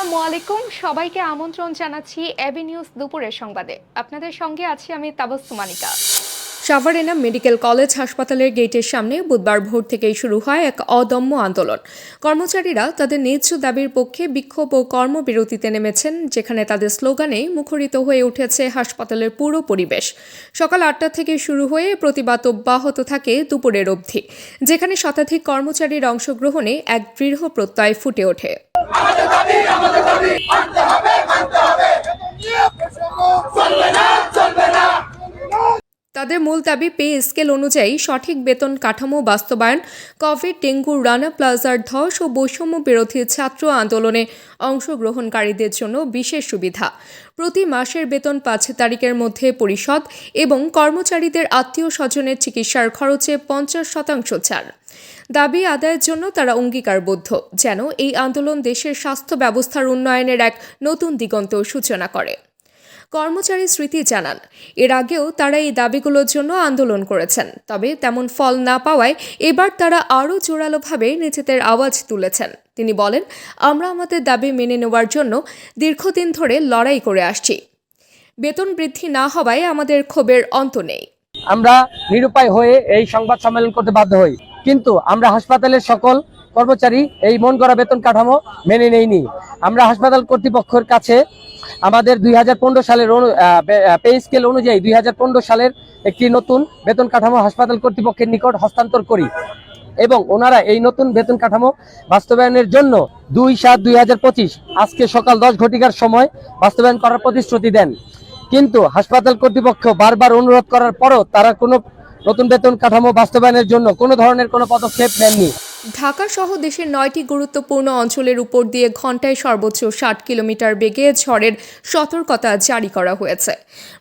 আসসালামু আলাইকুম, সবাইকে আমন্ত্রণ জানাচ্ছি এবি নিউজ দুপুরের সংবাদে। আপনাদের সঙ্গে আছি আমি তাবস্সুম আনিকা। সাভারেনা মেডিকেল কলেজ হাসপাতালের গেটের সামনে বুধবার ভোর থেকেই শুরু হয় এক অদম্য আন্দোলন। কর্মচারীরা তাদের ন্যায্য দাবির পক্ষে বিক্ষোভ ও কর্মবিরতিতে নেমেছেন, যেখানে তাদের স্লোগানে মুখরিত হয়ে উঠেছে হাসপাতালের পুরো পরিবেশ। সকাল 8টা থেকে শুরু হয়ে প্রতিবাদ অব্যাহত থাকে দুপুরের অবধি, যেখানে শতাধিক কর্মচারীর অংশগ্রহণে এক দৃঢ় প্রত্যয় ফুটে ওঠে। আমাদের দাবি মানতে হবে, মানতে হবে। চলবে না, চলবে না। তাদের মূল দাবি পে স্কেল অনুযায়ী সঠিক বেতন কাঠামো বাস্তবায়ন, কোভিড ডেঙ্গু রানা প্লাজার ধস ও বৈষম্য বিরোধী ছাত্র আন্দোলনে অংশগ্রহণকারীদের জন্য বিশেষ সুবিধা, প্রতি মাসের বেতন 5 তারিখের মধ্যে পরিশোধ এবং কর্মচারীদের আত্মীয় স্বজনের চিকিৎসার খরচে 50% ছাড়। দাবি আদায়ের জন্য তারা অঙ্গীকারবদ্ধ, যেন এই আন্দোলন দেশের স্বাস্থ্য ব্যবস্থার উন্নয়নের এক নতুন দিগন্ত সূচনা করে। কর্মচারী স্মৃতি জানান, এর আগেও তারা এই দাবিগুলোর জন্য আন্দোলন করেছেন, তবে তেমন ফল না পাওয়ায় এবার তারা আরও জোরালোভাবে নিজেদের আওয়াজ তুলেছেন। তিনি বলেন, আমরা আমাদের দাবি মেনে নেওয়ার জন্য দীর্ঘদিন ধরে লড়াই করে আসছি। বেতন বৃদ্ধি না হওয়ায় আমাদের ক্ষোভের অন্ত নেই। আমরা নিরুপায় হয়ে এই সংবাদ সম্মেলন করতে বাধ্য হই, কিন্তু আমরা হাসপাতালের সকল কর্মচারী এই মন গড়া বেতন কাঠামো মেনে নেইনি। আমরা হাসপাতাল কর্তৃপক্ষের কাছে আমাদের 2015 সালের পে স্কেল অনুযায়ী 2015 সালের একটি নতুন বেতন কাঠামো হাসপাতাল কর্তৃপক্ষের নিকট হস্তান্তর করি এবং ওনারা এই নতুন বেতন কাঠামো বাস্তবায়নের জন্য 2/7/2025 আজকে সকাল 10 ঘটিকার সময় বাস্তবায়ন করার প্রতিশ্রুতি দেন। কিন্তু হাসপাতাল কর্তৃপক্ষ বারবার অনুরোধ করার পরও তারা কোনো নতুন বেতন কাঠামো বাস্তবায়নের জন্য কোনো ধরনের কোনো পদক্ষেপ নেননি। ঢাকা সহ দেশের 9টি গুরুত্বপূর্ণ অঞ্চলের উপর দিয়ে ঘন্টায় সর্বোচ্চ 60 কিলোমিটার বেগে ঝড়ের সতর্কতা জারি করা হয়েছে।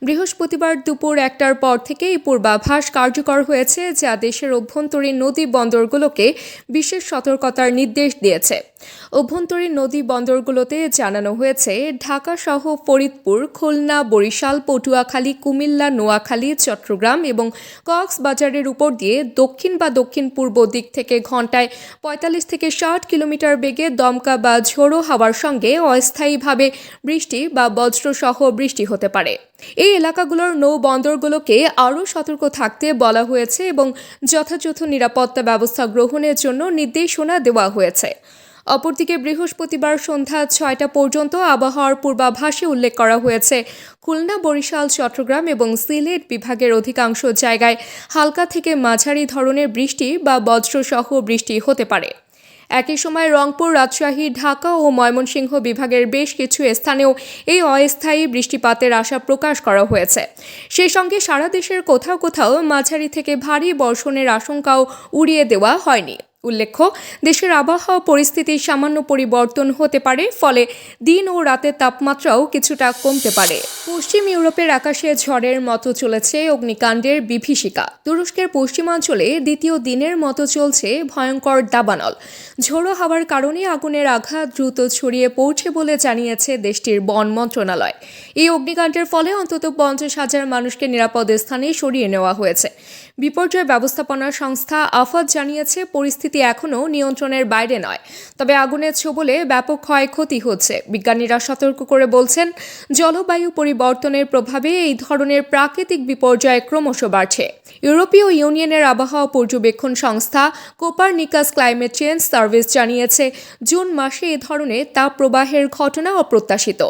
বৃহস্পতিবার দুপুর 1টার পর থেকে এই পূর্বাভাস কার্যকর হয়েছে, যা দেশের অভ্যন্তরীণ নদী বন্দরগুলোকে বিশেষ সতর্কতার নির্দেশ দিয়েছে। অভ্যন্তরীণ নদী বন্দরগুলোতে জানানো হয়েছে, ঢাকা সহ ফরিদপুর, খুলনা, বরিশাল, পটুয়াখালী, কুমিল্লা, নোয়াখালী, চট্টগ্রাম এবং কক্সবাজারের উপর দিয়ে দক্ষিণ বা দক্ষিণ পূর্ব দিক থেকে ঘন্টায় 45 থেকে 60 কিলোমিটার বেগে দমকা বা ঝোড়ো হাওয়ার সঙ্গে অস্থায়ীভাবে বৃষ্টি বা বজ্রসহ বৃষ্টি হতে পারে। এই এলাকাগুলোর নৌ বন্দরগুলোকে আরও সতর্ক থাকতে বলা হয়েছে এবং যথাযথ নিরাপত্তা ব্যবস্থা গ্রহণের জন্য নির্দেশনা দেওয়া হয়েছে। অপরদিকে বৃহস্পতিবার সন্ধ্যা 6টা পর্যন্ত আবহাওয়ার পূর্বাভাসে উল্লেখ করা হয়েছে, খুলনা, বরিশাল, চট্টগ্রাম এবং সিলেট বিভাগের অধিকাংশ জায়গায় হালকা থেকে মাঝারি ধরনের বৃষ্টি বা বজ্রসহ বৃষ্টি হতে পারে। একই সময় রংপুর, রাজশাহী, ঢাকা ও ময়মনসিংহ বিভাগের বেশ কিছু স্থানেও এই অস্থায়ী বৃষ্টিপাতের আশা প্রকাশ করা হয়েছে। সেই সঙ্গে সারা দেশের কোথাও কোথাও মাঝারি থেকে ভারী বর্ষণের আশঙ্কাও উড়িয়ে দেওয়া হয়নি। উল্লেখ্য, দেশের আবহাওয়া পরিস্থিতির সামান্য পরিবর্তন হতে পারে, ফলে দিন ও রাতের তাপমাত্রাও কিছুটা কমতে পারে। পশ্চিম ইউরোপের আকাশে ঝড়ের মতো চলেছে অগ্নিকাণ্ডের বিভীষিকা। তুরস্কের পশ্চিমাঞ্চলে দ্বিতীয় দিনের মতো চলছে ভয়ঙ্কর দাবানল। ঝোড়ো হাওয়ার কারণে আগুনের আঘাত দ্রুত ছড়িয়ে পড়ছে বলে জানিয়েছে দেশটির বন মন্ত্রণালয়। এই অগ্নিকাণ্ডের ফলে অন্তত 50,000 মানুষকে নিরাপদ স্থানে সরিয়ে নেওয়া হয়েছে। বিপর্যয় ব্যবস্থাপনা সংস্থা আফাদ জানিয়েছে, পরিস্থিতি এখনও নিয়ন্ত্রণের বাইরে নয়, তবে আগুনের ছোবলে ব্যাপক ক্ষয়ক্ষতি হচ্ছে। বিজ্ঞানীরা সতর্ক করে বলছেন, জলবায়ু পরিবর্তনের প্রভাবে এই ধরনের প্রাকৃতিক বিপর্যয় ক্রমশ বাড়ছে। ইউরোপীয় ইউনিয়নের আবহাওয়া পর্যবেক্ষণ সংস্থা কোপারনিকাস ক্লাইমেট চেঞ্জ সার্ভিস জানিয়েছে, জুন মাসে এ ধরনের তাপপ্রবাহের ঘটনা অপ্রত্যাশিত।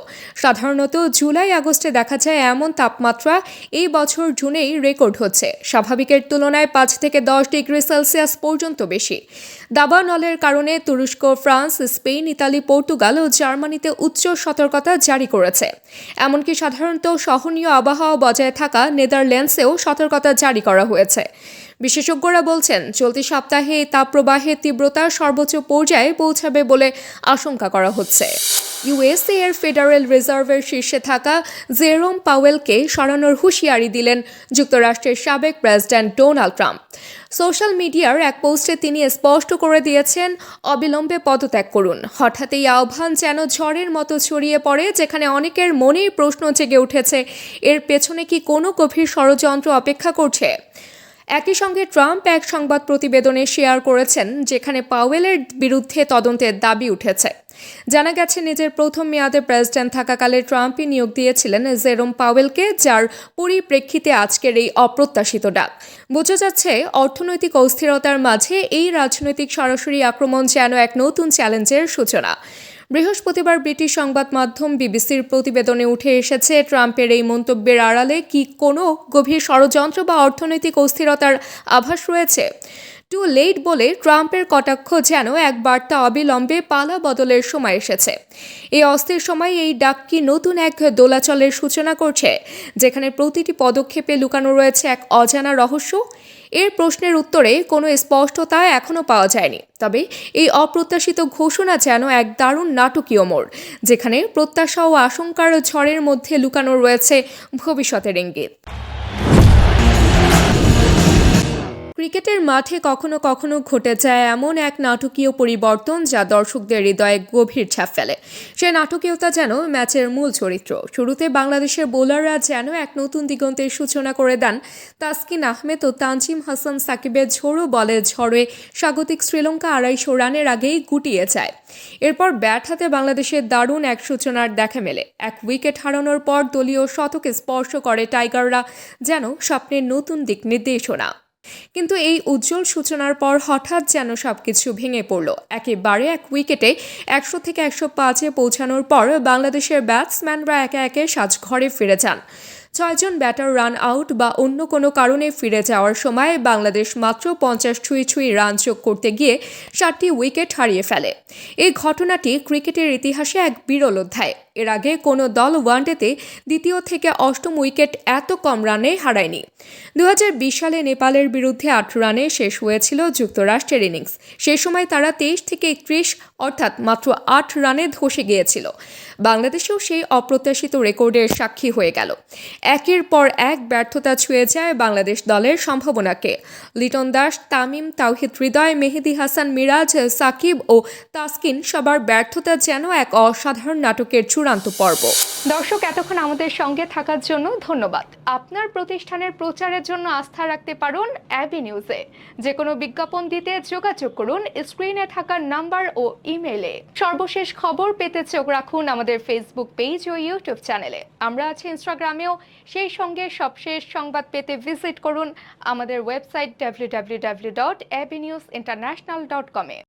সাধারণত জুলাই-আগস্টে দেখা যায় এমন তাপমাত্রা এই বছর জুনেই রেকর্ড হচ্ছে, স্বাভাবিকের তুলনায় 5 থেকে 10 ডিগ্রি সেলসিয়াস পর্যন্ত বেশি। দাবানলের কারণে তুরস্ক, ফ্রান্স, স্পেন, ইতালি, পর্তুগাল ও জার্মানিতে উচ্চ সতর্কতা জারি করেছে। এমনকি সাধারণত সহনীয় আবহাওয়া বজায় থাকা নেদারল্যান্ডসেও সতর্কতা জারি করা হয়েছে। বিশেষজ্ঞরা বলছেন, চলতি সপ্তাহে এই তাপপ্রবাহের তীব্রতা সর্বোচ্চ পর্যায়ে পৌঁছাবে বলে আশঙ্কা করা হচ্ছে। ইউএসএ এর ফেডারেল রিজার্ভের শীর্ষে থাকা জেরোম পাওয়েলকে সরানোর হুঁশিয়ারি দিলেন যুক্তরাষ্ট্রের সাবেক প্রেসিডেন্ট ডোনাল্ড ট্রাম্প। সোশ্যাল মিডিয়ার এক পোস্টে তিনি স্পষ্ট করে দিয়েছেন, অবিলম্বে পদত্যাগ করুন। হঠাৎ এই আহ্বান যেন ঝড়ের মতো ছড়িয়ে পড়ে, যেখানে অনেকের মনেই প্রশ্ন জেগে উঠেছে, এর পেছনে কি কোনো গভীর ষড়যন্ত্র অপেক্ষা করছে। একই সঙ্গে ট্রাম্প এক সংবাদ প্রতিবেদনে শেয়ার করেছেন, যেখানে পাওয়েলের বিরুদ্ধে তদন্তের দাবি উঠেছে। জানা গেছে, নিজের প্রথম মেয়াদে প্রেসিডেন্ট থাকাকালে ট্রাম্পই নিয়োগ দিয়েছিলেন জেরোম পাওয়েলকে, যার পরিপ্রেক্ষিতে আজকের এই অপ্রত্যাশিত ডাক। বোঝা যাচ্ছে, অর্থনৈতিক অস্থিরতার মাঝে এই রাজনৈতিক সরাসরি আক্রমণ যেন এক নতুন চ্যালেঞ্জের সূচনা। বৃহস্পতিবার ব্রিটিশ সংবাদ মাধ্যম বিবিসির প্রতিবেদনে উঠে এসেছে, ট্রাম্পের এই মন্তব্যের আড়ালে কি কোনো গভীর ষড়যন্ত্র বা অর্থনৈতিক অস্থিরতার আভাস রয়েছে। টু লেট বলে ট্রাম্পের কটাক্ষ যেন এক বার্তা, অবিলম্বে পালা বদলের সময় এসেছে। এই অস্থির সময় এই ডাক কি নতুন এক দোলাচলের সূচনা করছে, যেখানে প্রতিটি পদক্ষেপে লুকানো রয়েছে এক অজানা রহস্য? এর প্রশ্নের উত্তরে কোনো স্পষ্টতা এখনও পাওয়া যায়নি। তবে এই অপ্রত্যাশিত ঘোষণা যেন এক দারুণ নাটকীয় মোড়, যেখানে প্রত্যাশা ও আশঙ্কার ঝড়ের মধ্যে লুকানো রয়েছে ভবিষ্যতের ইঙ্গিত। ক্রিকেটের মাঠে কখনো কখনো ঘটে যায় এমন এক নাটকীয় পরিবর্তন যা দর্শকদের হৃদয়ে গভীর ছাপ ফেলে। সে নাটকীয়তা যেন ম্যাচের মূল চরিত্র। শুরুতে বাংলাদেশের বোলাররা যেন এক নতুন দিগন্তের সূচনা করে দেন। তাসকিন আহমেদ ও তানজিম হাসান সাকিবের ঝোড়ো বলে ঝড়ে স্বাগতিক শ্রীলঙ্কা 250 রানের আগেই গুটিয়ে যায়। এরপর ব্যাট হাতে বাংলাদেশের দারুণ এক সূচনার দেখা মেলে। এক উইকেট হারানোর পর দলীয় শতকে স্পর্শ করে টাইগাররা, যেন স্বপ্নের নতুন দিক নির্দেশনা। কিন্তু এই উজ্জ্বল সূচনার পর হঠাৎ যেন সবকিছু ভেঙে পড়ল। একেবারে এক উইকেটে 100 থেকে 105-এ পৌঁছানোর পর বাংলাদেশের ব্যাটসম্যানরা একে একে সাজঘরে ফিরে যান। 6 জন ব্যাটার রান আউট বা অন্য কোনো কারণে ফিরে যাওয়ার সময় বাংলাদেশ মাত্র 50 ছুঁই রান যোগ করতে গিয়ে 7টি উইকেট হারিয়ে ফেলে। এই ঘটনাটি ক্রিকেটের ইতিহাসে এক বিরল অধ্যায়। এর আগে কোনো দল ওয়ানডেতে দ্বিতীয় থেকে অষ্টম উইকেট এত কম রানে হারায়নি। 2020 সালে নেপালের বিরুদ্ধে 8 রানে শেষ হয়েছিল যুক্তরাষ্ট্রের ইনিংস। সে সময় তারা 23 থেকে 31, অর্থাৎ মাত্র 8 রানে ধসে গিয়েছিল। বাংলাদেশেও সেই অপ্রত্যাশিত রেকর্ডের সাক্ষী হয়ে গেল। একের পর এক ব্যর্থতা ছুঁয়ে যায় বাংলাদেশ দলের সম্ভাবনাকে। লিটন দাস, তামিম, তাওহিদ হৃদয়, মেহেদী হাসান মিরাজ, সাকিব ও তাসকিন সবার ব্যর্থতা যেন এক অসাধারণ নাটকের চূড়ান্ত পর্ব। দর্শক, এতক্ষণ আমাদের সঙ্গে থাকার জন্য ধন্যবাদ। আপনার প্রতিষ্ঠানের প্রচারের জন্য আস্থা রাখতে পারেন অ্যাবি নিউজে। যে কোনো বিজ্ঞাপন দিতে যোগাযোগ করুন স্ক্রিনে থাকা নাম্বার ও ইমেইলে। সর্বশেষ খবর পেতে চোখ রাখুন আমাদের ফেসবুক পেজ ও ইউটিউব চ্যানেলে। আমরা আছি ইনস্টাগ্রামেও। সেই সঙ্গে সবশেষ সংবাদ পেতে ভিজিট করুন আমাদের ওয়েবসাইট www.abnewsinternational.com-এ।